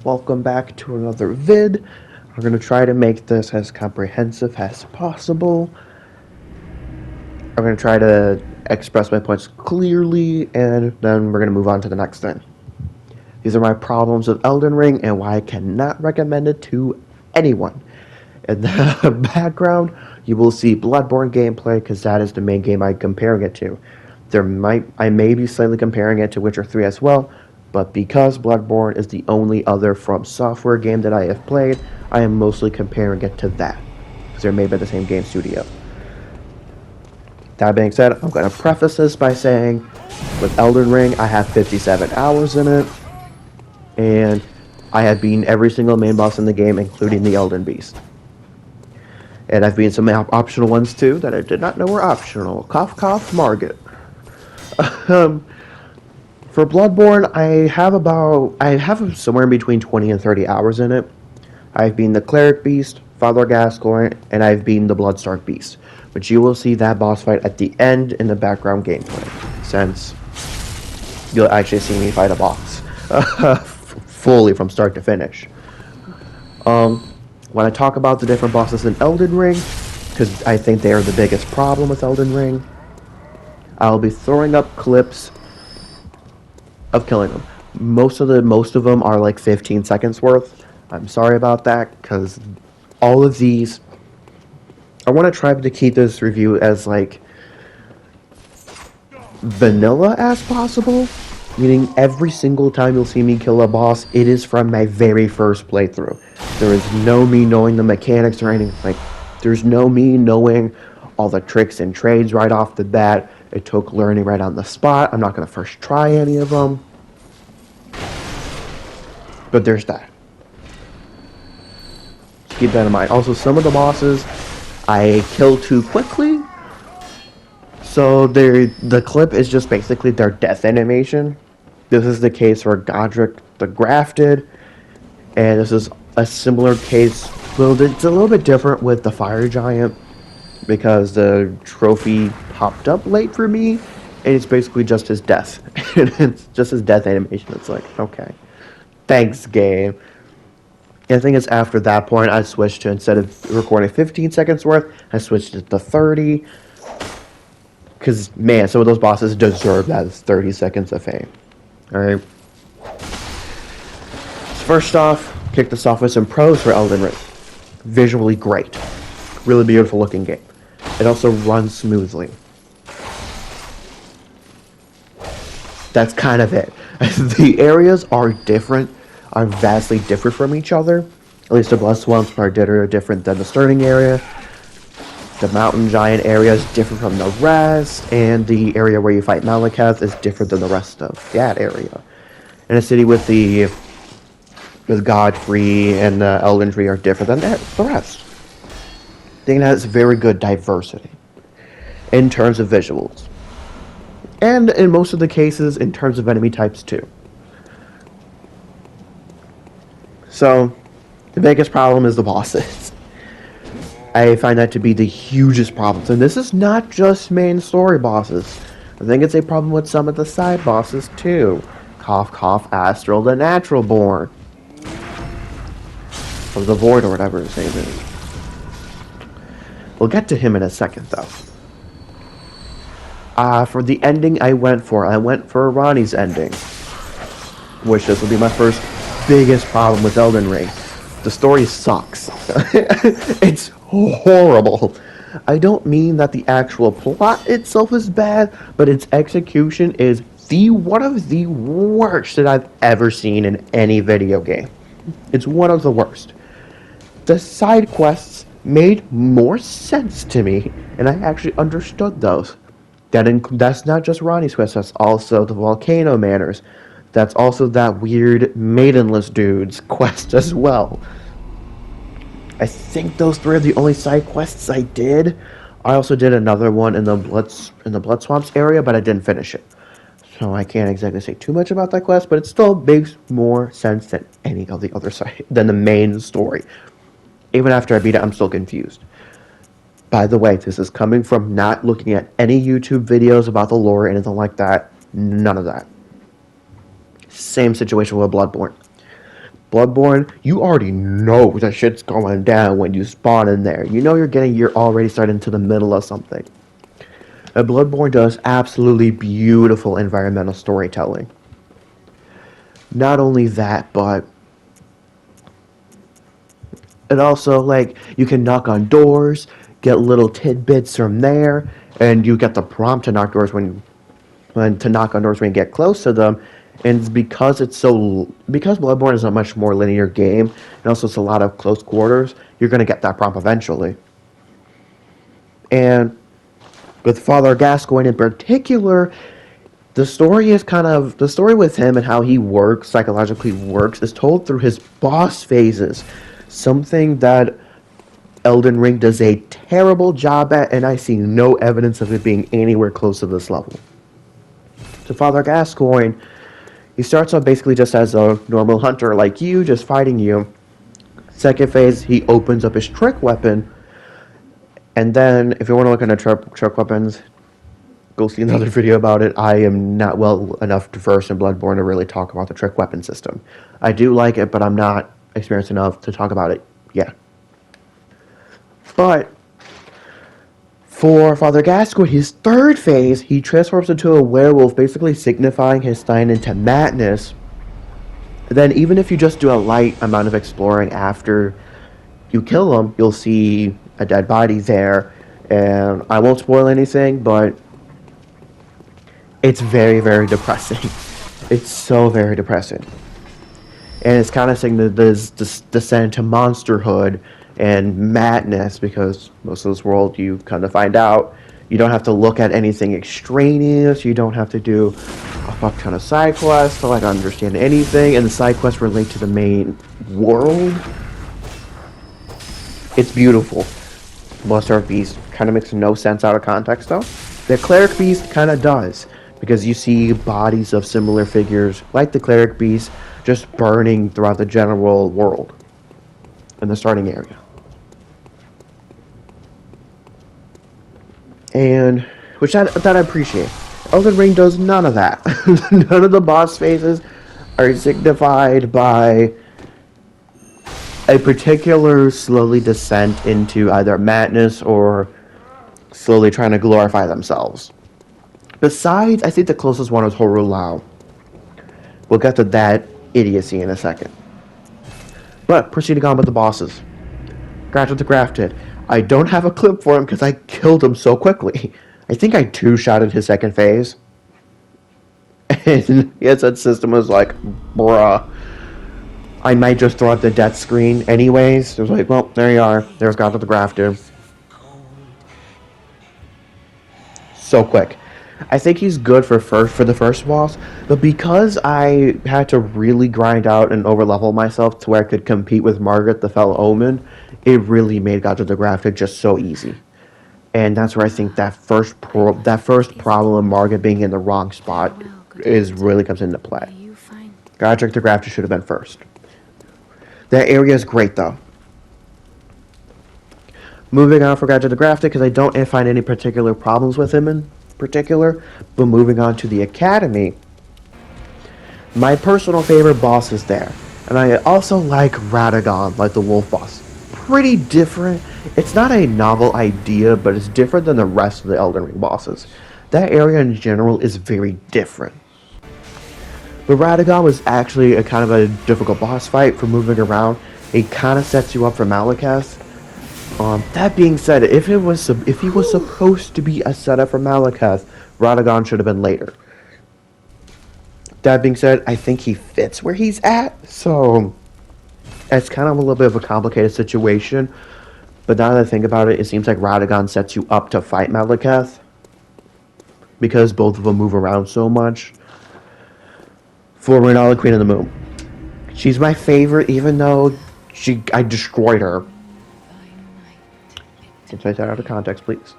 Welcome back to another vid. We're going to try to make this as comprehensive as possible. I'm going to try to express my points clearly, and then we're going to move on to the next thing. These are my problems with Elden Ring and why I cannot recommend it to anyone. In the background, you will see Bloodborne gameplay because that is the main game I'm comparing it to. I may be slightly comparing it to Witcher 3 as well, but because Bloodborne is the only other From Software game that I have played, I am mostly comparing it to that, because they're made by the same game studio. That being said, I'm going to preface this by saying, with Elden Ring, I have 57 hours in it, and I have beaten every single main boss in the game, including the Elden Beast. And I've beaten some optional ones too that I did not know were optional. Cough, cough, Margit. For Bloodborne, I have somewhere in between 20 and 30 hours in it. I've beaten the Cleric Beast, Father Gascoigne, and I've beaten the Bloodstark Beast. But you will see that boss fight at the end in the background gameplay, since you'll actually see me fight a boss. Fully from start to finish. When I talk about the different bosses in Elden Ring, because I think they are the biggest problem with Elden Ring, I'll be throwing up clips of killing them. Most of them are like 15 seconds worth. I'm sorry about that, because all of these, I want to try to keep this review as like vanilla as possible, meaning every single time you'll see me kill a boss, it is from my very first playthrough. There is no me knowing the mechanics or anything. Like, there's no me knowing all the tricks and trades right off the bat. It took learning right on the spot. I'm not going to first try any of them. But there's that. Keep that in mind. Also, some of the bosses I kill too quickly. So the clip is just basically their death animation. This is the case for Godric the Grafted. And this is a similar case. Well, it's a little bit different with the Fire Giant, because the trophy popped up late for me, and it's basically just his death. It's just his death animation. It's like, okay, thanks, game. And the thing is, after that point, I switched to, instead of recording 15 seconds worth, I switched it to 30. Because, man, some of those bosses deserve that 30 seconds of fame. Alright. First off, kick this off with some pros for Elden Ring. Visually great. Really beautiful looking game. It also runs smoothly. That's kind of it. The areas are vastly different from each other. At least the Blood Swamps are different than the Stirring area. The Mountain Giant area is different from the rest, and the area where you fight Malekith is different than the rest of that area. And a city with Godfrey and Elden Tree are different than the rest. I think it has very good diversity in terms of visuals. And in most of the cases, in terms of enemy types too. So, the biggest problem is the bosses. I find that to be the hugest problem. And this is not just main story bosses. I think it's a problem with some of the side bosses too. Cough, cough, Astral, the Natural Born. Or the Void, or whatever his name is. We'll get to him in a second, though. For the ending I went for Ronnie's ending. Which this will be my first biggest problem with Elden Ring. The story sucks. It's horrible. I don't mean that the actual plot itself is bad, but its execution is one of the worst that I've ever seen in any video game. It's one of the worst. The side quests made more sense to me, and I actually understood those. That's not just Ronnie's quest, that's also the Volcano Manors. That's also that weird Maidenless dude's quest as well. I think those three are the only side quests I did. I also did another one in the Blood Swamps area, but I didn't finish it. So I can't exactly say too much about that quest, but it still makes more sense than any of the other side, than the main story. Even after I beat it, I'm still confused. By the way, this is coming from not looking at any YouTube videos about the lore or anything like that. None of that. Same situation with Bloodborne. Bloodborne, you already know that shit's going down when you spawn in there. You know you're already starting to the middle of something. And Bloodborne does absolutely beautiful environmental storytelling. Not only that, but it also, like, you can knock on doors, get little tidbits from there, and you get the prompt to knock doors when to knock on doors when you get close to them. And because Bloodborne is a much more linear game, and also it's a lot of close quarters, you're gonna get that prompt eventually. And with Father Gascoigne in particular, the story with him and how he works, psychologically works, is told through his boss phases. Something that Elden Ring does a terrible job at, and I see no evidence of it being anywhere close to this level. So Father Gascoigne, he starts off basically just as a normal hunter like you, just fighting you. Second phase, he opens up his trick weapon, and then if you want to look into trick weapons, go see another video about it. I am not well enough versed in Bloodborne to really talk about the trick weapon system. I do like it, but I'm not experienced enough to talk about it yet. But for Father Gascoigne, his third phase, he transforms into a werewolf, basically signifying his sign into madness. Then even if you just do a light amount of exploring after you kill him, you'll see a dead body there. And I won't spoil anything, but it's very, very depressing. It's so very depressing. And it's kind of saying that there's this descent to monsterhood and madness, because most of this world, you kind of find out, you don't have to look at anything extraneous, you don't have to do a fuck ton of side quests to like understand anything, and the side quests relate to the main world. It's beautiful. Monster Beast kind of makes no sense out of context though. The Cleric Beast kind of does, because you see bodies of similar figures like the Cleric Beast just burning throughout the general world in the starting area. And which that I appreciate. Elden Ring does none of that. None of the boss phases are signified by a particular slowly descent into either madness or slowly trying to glorify themselves. Besides, I think the closest one is Horu Lao. We'll get to that idiocy in a second. But proceeding on with the bosses. Graduate the Grafted. I don't have a clip for him because I killed him so quickly. I think I two-shotted his second phase. And yes, that system was like, bruh. I might just throw out the death screen anyways. It was like, well, there you are. There's Graduate the Grafted. So quick. I think he's good for the first boss, but because I had to really grind out and overlevel myself to where I could compete with Margaret the Fell Omen, it really made God of the Grafted just so easy. And that's where I think that first problem of Margaret being in the wrong spot really comes into play. God of the Grafted should have been first. That area is great though. Moving on for God of the Grafted, because I don't find any particular problems with him in particular, but moving on to the Academy, my personal favorite boss is there, and I also like Radagon, like the wolf boss. Pretty different. It's not a novel idea, but it's different than the rest of the Elden Ring bosses. That area in general is very different. But Radagon was actually a kind of a difficult boss fight for moving around. It kind of sets you up for Malekith. That being said, if he was supposed to be a setup for Malekith, Radagon should have been later. That being said, I think he fits where he's at, so it's kind of a little bit of a complicated situation. But now that I think about it, it seems like Radagon sets you up to fight Malekith, because both of them move around so much. For Renala, Queen of the Moon, she's my favorite, even though I destroyed her. Don't take that out of context, please.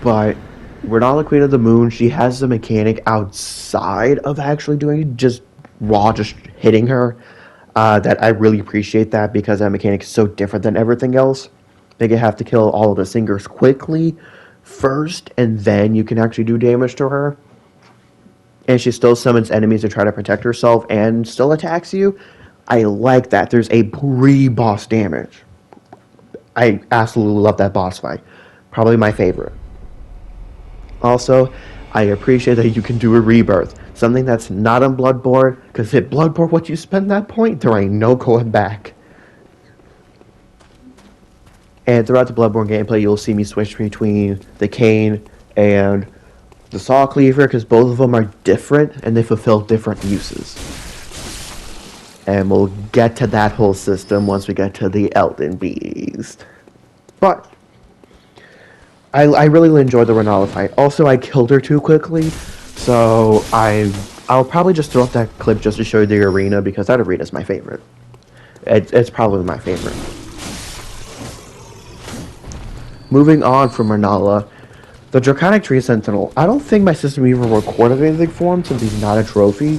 But Renala, Queen of the Moon, she has the mechanic outside of actually doing just hitting her. That I really appreciate that, because that mechanic is so different than everything else. They have to kill all of the singers quickly first, and then you can actually do damage to her. and she still summons enemies to try to protect herself and still attacks you. I like that. There's a pre-boss damage. I absolutely love that boss fight. Probably my favorite. Also, I appreciate that you can do a rebirth. Something that's not in Bloodborne, because at Bloodborne, once you spend that point, there ain't no going back. And throughout the Bloodborne gameplay, you'll see me switch between the cane and the Saw Cleaver, because both of them are different, and they fulfill different uses. And we'll get to that whole system once we get to the Elden Beast. But I really enjoyed the Renala fight. Also, I killed her too quickly, so I'll probably just throw up that clip just to show you the arena, because that arena is my favorite. It's probably my favorite. Moving on from Renala, the Draconic Tree Sentinel. I don't think my system even recorded anything for him since he's not a trophy.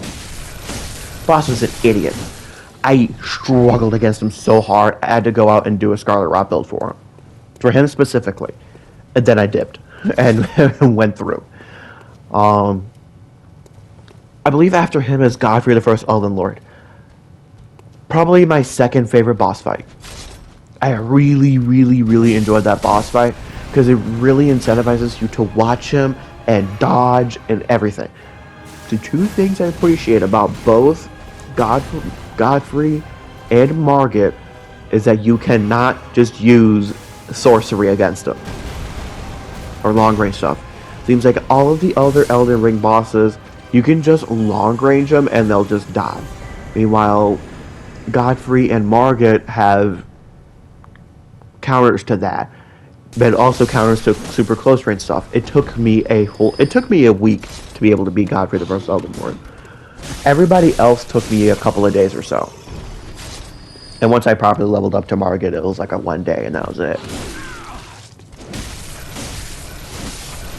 Boss was an idiot. I struggled against him so hard, I had to go out and do a Scarlet Rot build for him. For him specifically. And then I dipped and went through. I believe after him is Godfrey, the first Elden Lord. Probably my second favorite boss fight. I really, really, really enjoyed that boss fight because it really incentivizes you to watch him and dodge and everything. The two things I appreciate about both Godfrey and Margit is that you cannot just use sorcery against them or long range stuff. Seems like all of the other Elden Ring bosses, you can just long range them and they'll just die. Meanwhile, Godfrey and Margit have counters to that, but also counters to super close range stuff. It took me a week to be able to beat Godfrey the first Elden Lord. Everybody else took me a couple of days or so. And once I properly leveled up to Margit, it was like a one day and that was it.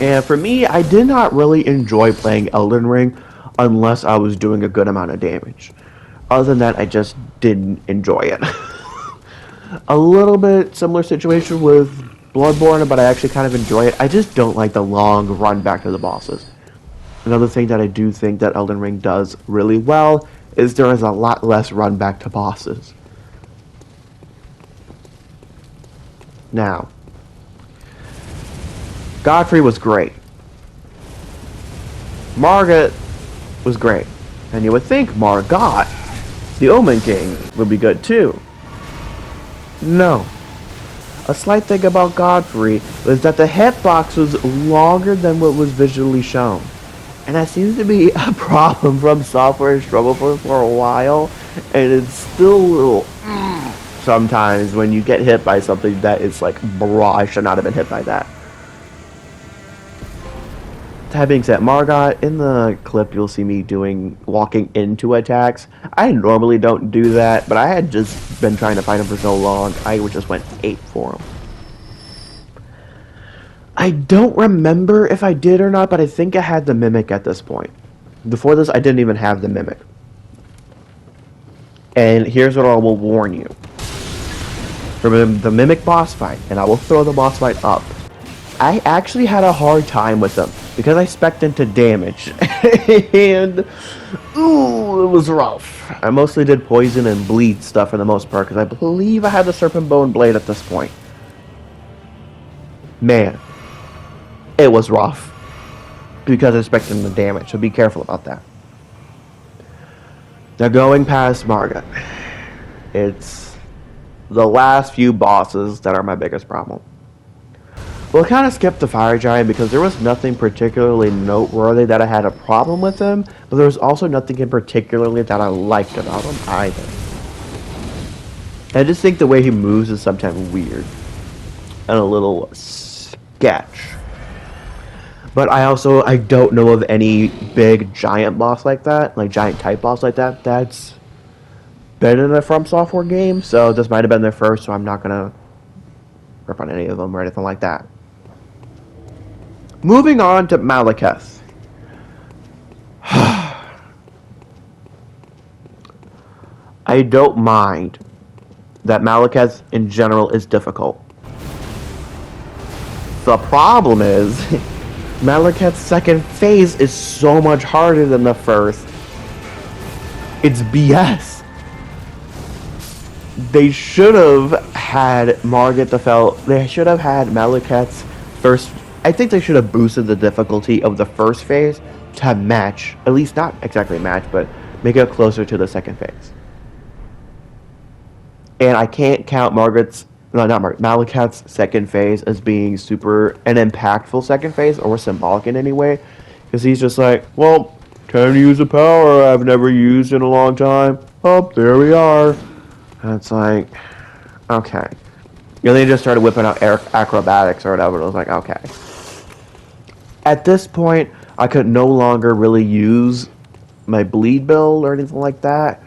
And for me, I did not really enjoy playing Elden Ring unless I was doing a good amount of damage. Other than that, I just didn't enjoy it. A little bit similar situation with Bloodborne, but I actually kind of enjoy it. I just don't like the long run back to the bosses. Another thing that I do think that Elden Ring does really well is there is a lot less run back to bosses. Now, Godfrey was great. Margit was great. And you would think Margot, the Omen King, would be good too. No. A slight thing about Godfrey was that the hitbox was longer than what was visually shown. And that seems to be a problem From Software struggled for a while. And it's still a little sometimes when you get hit by something that is like, bro, I should not have been hit by that. That being said, Margot, in the clip you'll see me walking into attacks. I normally don't do that, but I had just been trying to fight him for so long, I just went ape for him. I don't remember if I did or not, but I think I had the Mimic at this point. Before this, I didn't even have the Mimic. And here's what I will warn you. For the Mimic boss fight, and I will throw the boss fight up, I actually had a hard time with them because I spec'd into damage. And, ooh, it was rough. I mostly did poison and bleed stuff for the most part because I believe I had the Serpent Bone Blade at this point. Man, it was rough because I spec'd into damage, so be careful about that. Now going past Margit, it's the last few bosses that are my biggest problem. We'll kind of skip the Fire Giant because there was nothing particularly noteworthy that I had a problem with him, but there was also nothing in particularly that I liked about him either. I just think the way he moves is sometimes weird and a little sketch. But I don't know of any big giant boss like that, like giant type boss like that, that's been in a From Software game, so this might have been their first, so I'm not gonna rip on any of them or anything like that. Moving on to Malekith. I don't mind that Malekith in general is difficult. The problem is Malekith's second phase is so much harder than the first. It's BS. They should have had Margit the Fell. They should have had Malekith's first. I think they should have boosted the difficulty of the first phase to match, at least not exactly match, but make it closer to the second phase. And I can't count Malekith's second phase as being super an impactful second phase or symbolic in any way, because he's just like, well, time to use a power I've never used in a long time. Oh, there we are. And it's like, okay. They just started whipping out acrobatics or whatever. And I was like, okay. At this point, I could no longer really use my bleed build or anything like that.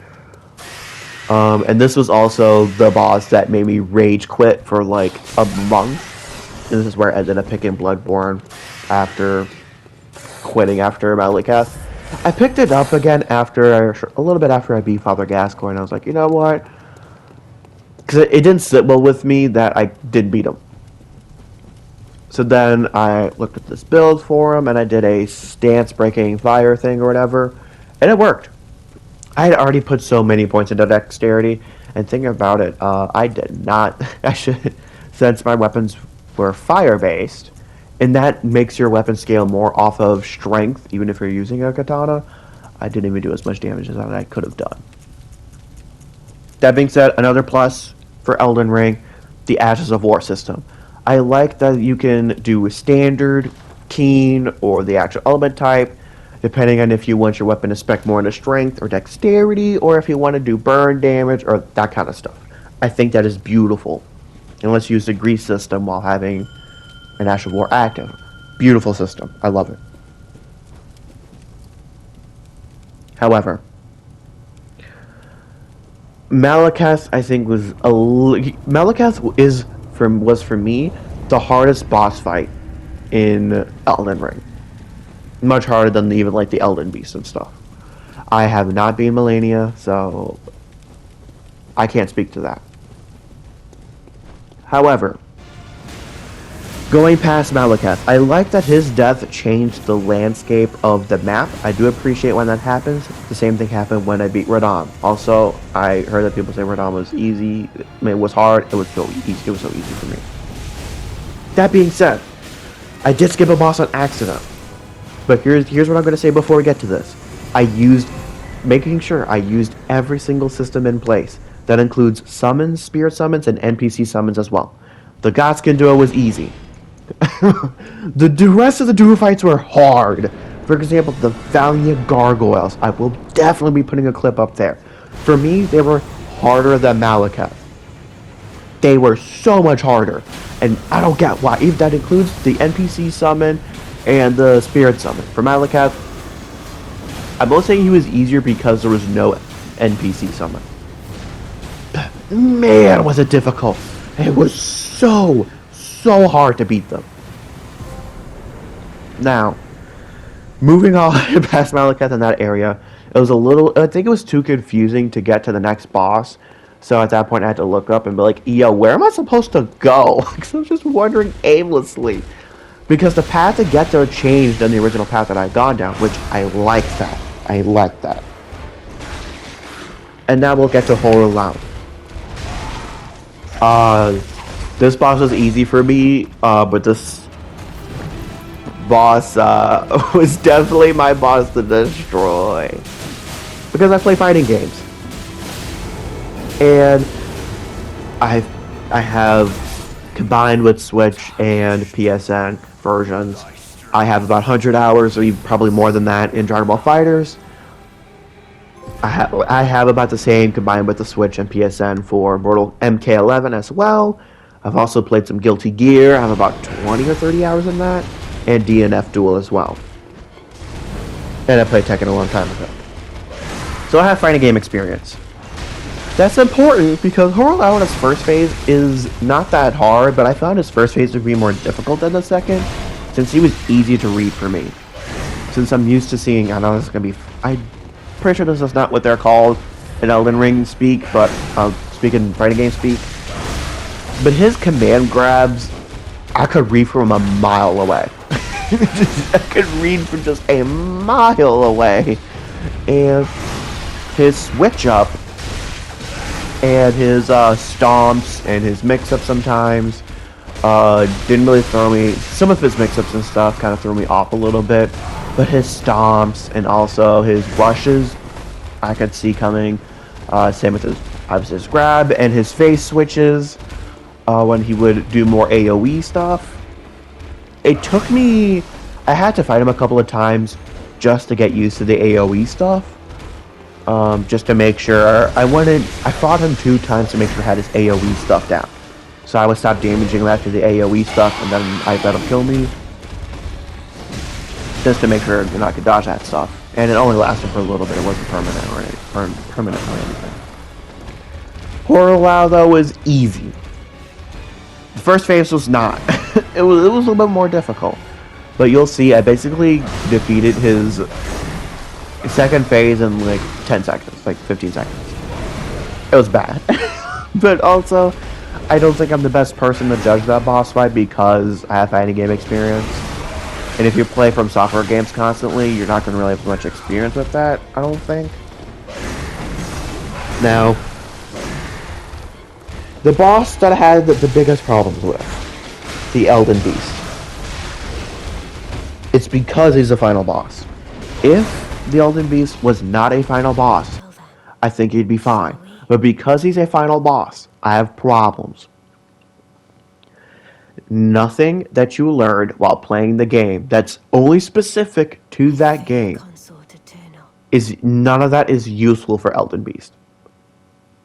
And this was also the boss that made me rage quit for like a month. And this is where I ended up picking Bloodborne after quitting after Malekith. I picked it up again a little bit after I beat Father Gascoigne. I was like, you know what? Because it didn't sit well with me that I did beat him. So then I looked at this build for him and I did a stance breaking fire thing or whatever. And it worked. I had already put so many points into dexterity, and thinking about it, I did not. Since my weapons were fire-based, and that makes your weapon scale more off of strength, even if you're using a katana, I didn't even do as much damage as I could have done. That being said, another plus for Elden Ring, the Ashes of War system. I like that you can do a standard, keen, or the actual element type, depending on if you want your weapon to spec more into strength or dexterity, or if you want to do burn damage or that kind of stuff. I think that is beautiful. And let's use the grease system while having an Ash of War active. Beautiful system. I love it. However, Malekith, I think, was was for me the hardest boss fight in Elden Ring. Much harder than even like the Elden Beast and stuff. I have not been Melania, so I can't speak to that. However, going past Malekith, I like that his death changed the landscape of the map. I do appreciate when that happens. The same thing happened when I beat Radahn. Also, I heard that people say Radahn was easy. I mean, it was hard. It was so easy. It was so easy for me. That being said, I did skip a boss on accident. But here's what I'm going to say before we get to this. Making sure I used every single system in place. That includes summons, spirit summons, and NPC summons as well. The Godskin duo was easy. the rest of the duo fights were hard. For example, the Valiant Gargoyles. I will definitely be putting a clip up there. For me, they were harder than Malekith. They were so much harder. And I don't get why. Even that includes the NPC summon and the spirit summon. For Malekith, I'm both saying he was easier because there was no NPC summon. Man, was it difficult. It was so hard to beat them. Now, moving on past Malekith in that area, I think it was too confusing to get to the next boss. So at that point I had to look up and be like, yo, where am I supposed to go? Because I was just wandering aimlessly. Because the path to get there changed than the original path that I had gone down, which I like that. I like that. And now we'll get to Horror Lounge. This boss was easy for me, but this boss was definitely my boss to destroy. Because I play fighting games. And I have combined with Switch and PSN versions, I have about 100 hours, or even probably more than that, in Dragon Ball FighterZ. I have about the same combined with the Switch and PSN for Mortal MK11 as well. I've also played some Guilty Gear. I have about 20 or 30 hours in that, and DNF Duel as well. And I played Tekken a long time ago. So I have fighting game experience. That's important because Horror first phase is not that hard, but I found his first phase to be more difficult than the second, since he was easy to read for me. Since I'm used to seeing, I know this is going to be, I'm pretty sure this is not what they're called in Elden Ring speak, but I'll speak in fighting game speak. But his command grabs, I could read from a mile away. I could read from just a mile away. And his switch up and his stomps and his mix-ups sometimes didn't really throw me. Some of his mix-ups and stuff kind of threw me off a little bit, but his stomps and also his rushes I could see coming. Same with his, obviously, his grab and his face switches when he would do more AoE stuff. It took me... I had to fight him a couple of times just to get used to the AoE stuff. Just to make sure... I fought him 2 times to make sure I had his AoE stuff down. So I would stop damaging him after the AoE stuff, and then I let him kill me. Just to make sure I could dodge that stuff. And it only lasted for a little bit. It wasn't permanent or anything. Horror WoW, though, was easy. The first phase was not. it was a little bit more difficult. But you'll see, I basically defeated his second phase in like 10 seconds, like 15 seconds. It was bad. But also, I don't think I'm the best person to judge that boss fight because I have fighting game experience. And if you play from software games constantly, you're not going to really have much experience with that, I don't think. Now, the boss that I had the biggest problems with, the Elden Beast. It's because he's a final boss. If the Elden Beast was not a final boss, I think he'd be fine. But because he's a final boss, I have problems. Nothing that you learned while playing the game that's only specific to that game none of that is useful for Elden Beast.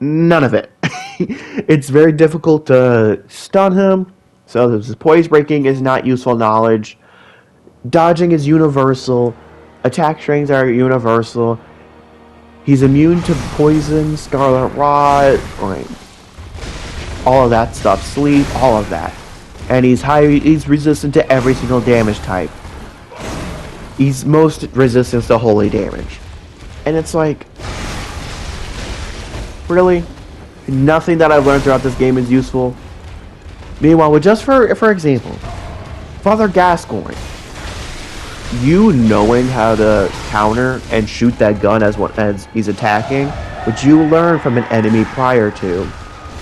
None of it. It's very difficult to stun him, so his poise breaking is not useful knowledge. Dodging is universal. Attack strings are universal. He's immune to poison, scarlet rot, like all of that stuff, sleep, all of that. And he's resistant to every single damage type. He's most resistant to holy damage. And it's like, really? Nothing that I've learned throughout this game is useful. Meanwhile, just for example, Father Gascoigne, you knowing how to counter and shoot that gun as he's attacking, which you learn from an enemy prior to,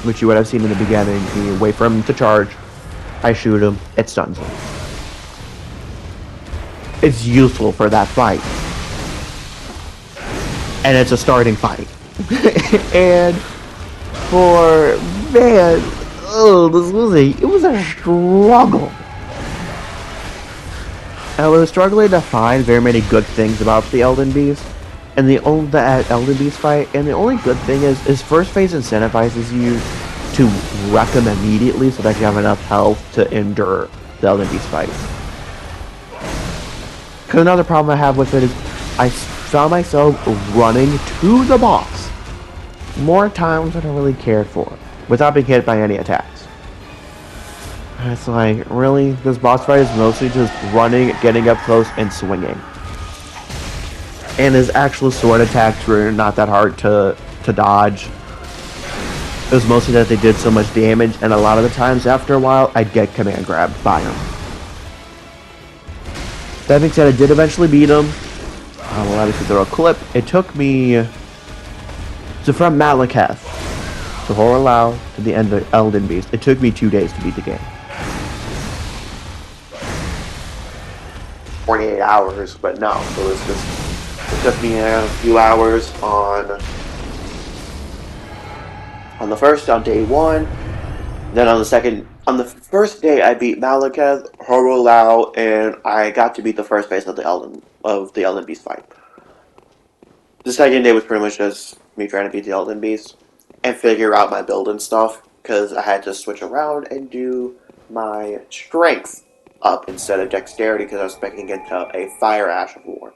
which you would have seen in the beginning. You wait for him to charge, I shoot him, it stuns him. It's useful for that fight. And it's a starting fight. And for, man, it was a struggle. I was struggling to find very many good things about the Elden Beast, and the Elden Beast fight, and the only good thing is his first phase incentivizes you to wreck him immediately so that you have enough health to endure the Elden Beast fight. Because another problem I have with it is I found myself running to the boss more times than I really cared for, without being hit by any attacks. And it's like, really? This boss fight is mostly just running, getting up close, and swinging. And his actual sword attacks were not that hard to dodge. It was mostly that they did so much damage, and a lot of the times after a while, I'd get command grabbed by him. That being said, I did eventually beat him. Well, obviously throw a clip. It took me... So from Malekith to Horror WoW to the end of Elden Beast, it took me 2 days to beat the game. 48 hours, but no, it took me a few hours on the first, on day 1, then on the first day I beat Malekith, Horror WoW, and I got to beat the first phase of the Elden Beast fight. The second day was pretty much just me trying to beat the Elden Beast and figure out my build and stuff, because I had to switch around and do my strength up instead of dexterity, because I was expecting to get to a Fire Ash of War.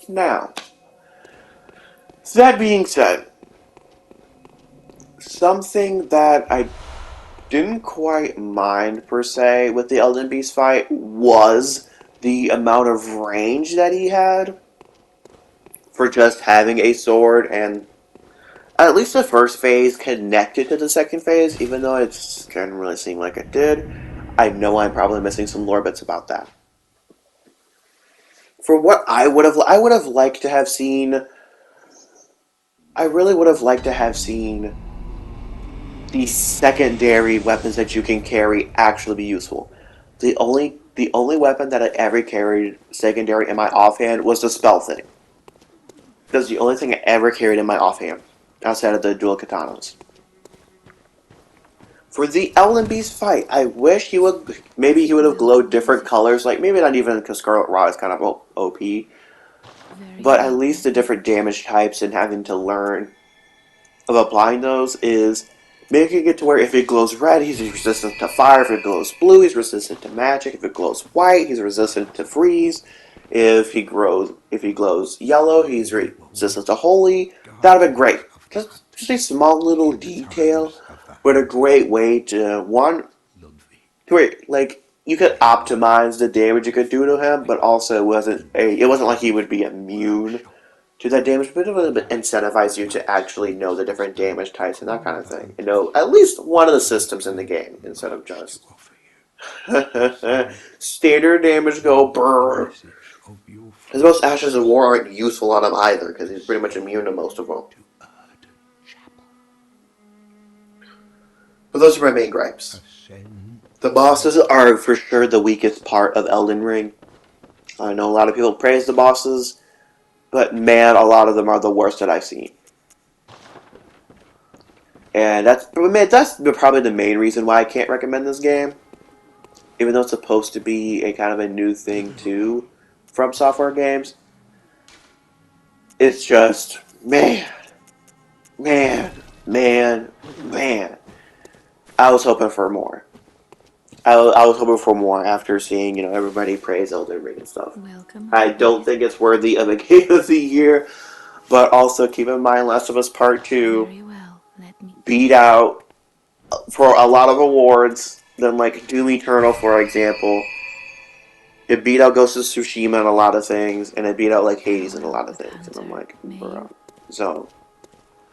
Now, that being said, something that I didn't quite mind per se with the Elden Beast fight was the amount of range that he had for just having a sword, and at least the first phase connected to the second phase, even though it didn't really seem like it did. I know I'm probably missing some lore bits about that. For what I would have liked to have seen. I really would have liked to have seen the secondary weapons that you can carry actually be useful. The only weapon that I ever carried secondary in my offhand was the spell thing. That's the only thing I ever carried in my offhand, outside of the dual katanas. For the Elden Beast fight, I wish he would have glowed different colors, like maybe not even because Scarlet Rot is kind of OP, but at least the different damage types and having to learn of applying those is making it to where if it glows red, he's resistant to fire. If it glows blue, he's resistant to magic. If it glows white, he's resistant to freeze. If he glows yellow, he's resistant to holy. That'd have been great. Just a small little detail, but a great way to like you could optimize the damage you could do to him, but also it wasn't like he would be immune to that damage, but it would incentivize you to actually know the different damage types and that kind of thing. You know, at least one of the systems in the game instead of just standard damage go brrr. Because most Ashes of War aren't useful on him either, because he's pretty much immune to most of them. But those are my main gripes. The bosses are for sure the weakest part of Elden Ring. I know a lot of people praise the bosses, but man, a lot of them are the worst that I've seen. And that's probably the main reason why I can't recommend this game. Even though it's supposed to be a kind of a new thing too from software games. It's just, man. I was hoping for more. I was hoping for more after seeing, everybody praise Elden Ring and stuff. I don't think it's worthy of a Game of the Year, but also keep in mind Last of Us Part 2 beat out for a lot of awards than like Doom Eternal, for example. It beat out Ghost of Tsushima and a lot of things, and it beat out like Hades and a lot of things. And I'm like, bro. So,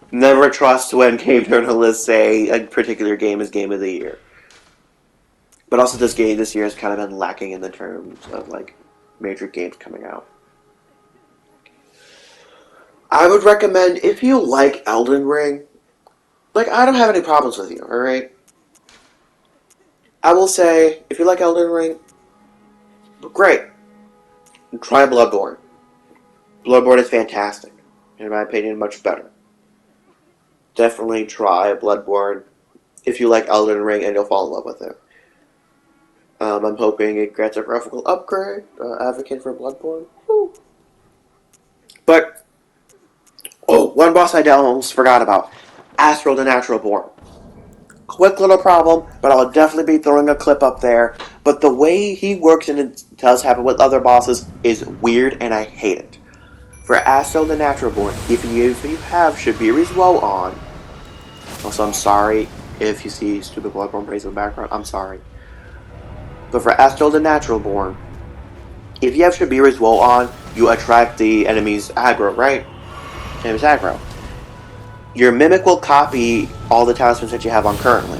never trust when game journalists say a particular game is Game of the Year. But also this year has kind of been lacking in the terms of like major games coming out. I would recommend, if you like Elden Ring, like I don't have any problems with you, alright? I will say, if you like Elden Ring, great. Try Bloodborne. Bloodborne is fantastic. In my opinion, much better. Definitely try Bloodborne if you like Elden Ring and you'll fall in love with it. I'm hoping it grants a graphical upgrade. Advocate for Bloodborne. Woo. But, one boss I almost forgot about. Astral the Natural Born. Quick little problem, but I'll definitely be throwing a clip up there. But the way he works, and it does happen with other bosses, is weird and I hate it. For Astral the Natural Born, if you have Shabiri's Woe on, also I'm sorry if you see stupid Bloodborne praise in the background, I'm sorry. But for Astral the Natural Born, if you have Shabiri's Woe on, you attract the enemy's aggro, right? Enemy's aggro. Your Mimic will copy all the talismans that you have on currently.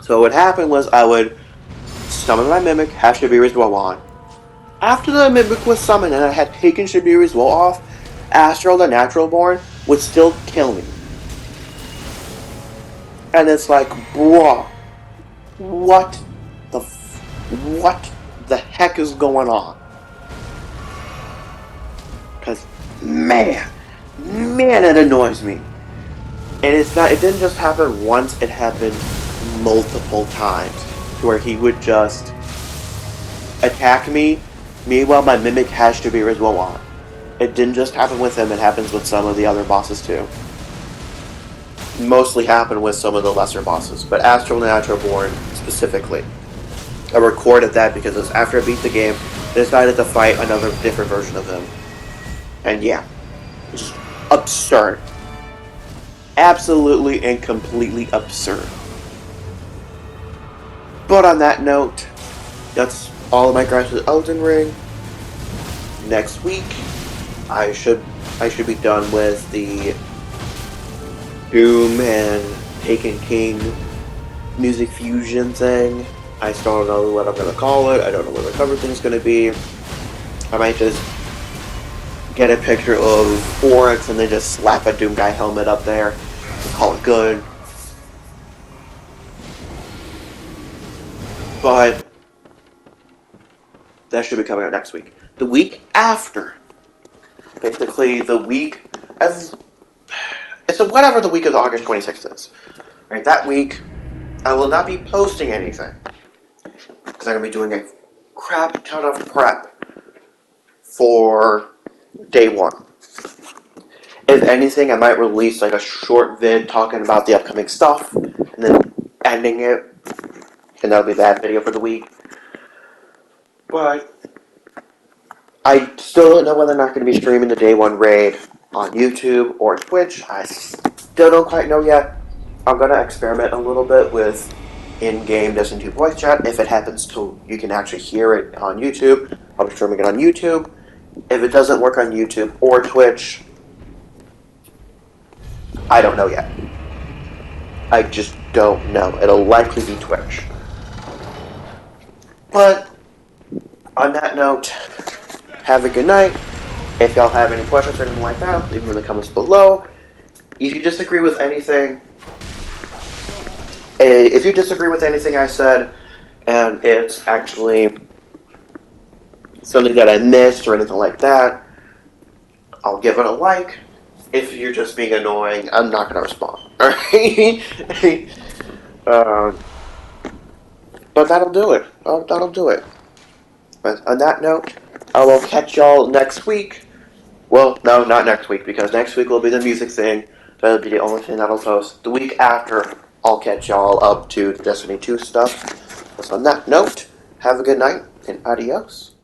So what happened was I would summon my Mimic, have Shabiri's Woe on. After the Mimic was summoned and I had taken Shabiri's Woe off, Astral the Natural Born would still kill me. And it's like, bruh, what the heck is going on? Because, man, it annoys me. And it didn't just happen once, it happened multiple times. To where he would just attack me, meanwhile my Mimic has to be Rizwo on. It didn't just happen with him, it happens with some of the other bosses too. Mostly happened with some of the lesser bosses, but Astral Natural Born specifically. I recorded that because it was after I beat the game, I decided to fight another different version of him. And yeah, just absurd. Absolutely and completely absurd. But on that note, that's all of my gripes with Elden Ring. Next week, I should be done with the Doom and Taken King music fusion thing. I still don't know what I'm going to call it. I don't know what the cover thing's going to be. I might just get a picture of Oryx and then just slap a Doom Guy helmet up there and call it good. But that should be coming out next week. The week after, basically the week as it's whatever the week of August 26th is. Right, that week I will not be posting anything because I'm gonna be doing a crap ton of prep for day one. If anything, I might release like a short vid talking about the upcoming stuff and then ending it, and that'll be that video for the week. But I still don't know whether or not going to be streaming the day one raid on YouTube or Twitch. I still don't quite know yet. I'm going to experiment a little bit with in-game Destiny 2 voice chat. If it happens to, you can actually hear it on YouTube, I'll be streaming it on YouTube. If it doesn't work on YouTube or Twitch, I don't know yet. I just don't know. It'll likely be Twitch. But on that note, have a good night. If y'all have any questions or anything like that, leave them in the comments below. If you disagree with anything, I said, and it's actually something that I missed or anything like that, I'll give it a like. If you're just being annoying, I'm not going to respond. Alright? But that'll do it. That'll do it. But on that note, I will catch y'all next week. Well, no, not next week, because next week will be the music thing. That'll be the only thing that'll post. The week after, I'll catch y'all up to the Destiny 2 stuff. So on that note, have a good night, and adios.